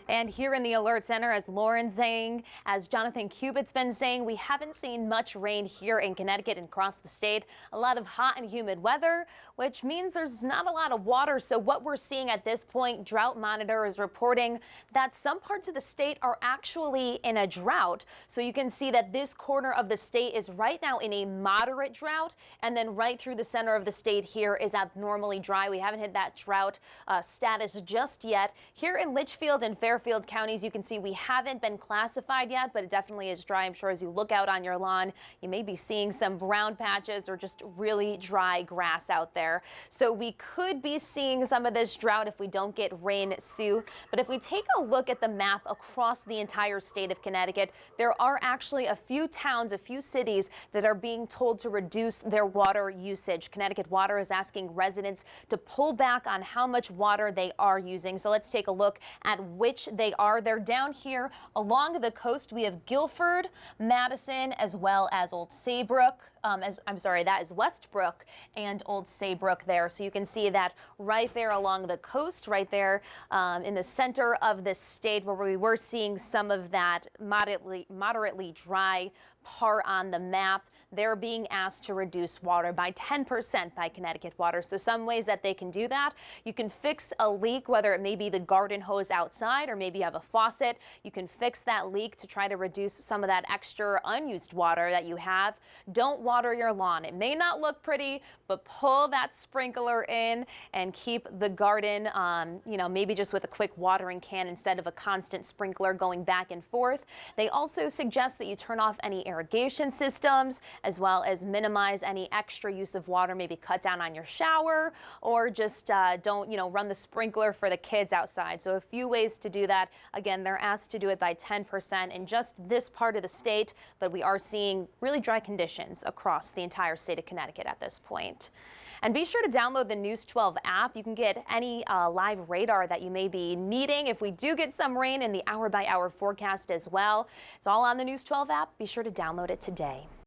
And here in the Alert Center, as Lauren's saying, as Jonathan Cubitt's been saying, we haven't seen much rain here in Connecticut and across the state. A lot of hot and humid weather, which means there's not a lot of water. So what we're seeing at this point, Drought Monitor is reporting that some parts of the state are actually in a drought. So you can see that this corner of the state is right now in a moderate drought. And then right through the center of the state here is abnormally dry. We haven't hit that drought status just yet. Here in Litchfield and Fairfield counties, you can see we haven't been classified yet, but it definitely is dry. I'm sure as you look out on your lawn, you may be seeing some brown patches or just really dry grass out there. So we could be seeing some of this drought if we don't get rain soon. But if we take a look at the map across the entire state of Connecticut, there are actually a few towns, a few cities that are being told to reduce their water usage. Connecticut Water is asking residents to pull back on how much water they are using. So let's take a look at which they are. They're down here along the coast. We have Guilford, Madison, as well as Old Saybrook. That is Westbrook and Old Saybrook there. So you can see that right there along the coast, right there in the center of the state where we were seeing some of that moderately dry part on the map. They're being asked to reduce water by 10% by Connecticut Water. So some ways that they can do that: you can fix a leak, whether it may be the garden hose outside or maybe you have a faucet. You can fix that leak to try to reduce some of that extra unused water that you have. Don't water your lawn. It may not look pretty, but pull that sprinkler in and keep the garden, maybe just with a quick watering can instead of a constant sprinkler going back and forth. They also suggest that you turn off any irrigation systems, as well as minimize any extra use of water. Maybe cut down on your shower, or just don't run the sprinkler for the kids outside. So a few ways to do that. Again, they're asked to do it by 10% in just this part of the state, but we are seeing really dry conditions across the entire state of Connecticut at this point. And be sure to download the News 12 app. You can get any live radar that you may be needing if we do get some rain in the hour-by-hour forecast as well. It's all on the News 12 app. Be sure to download it today.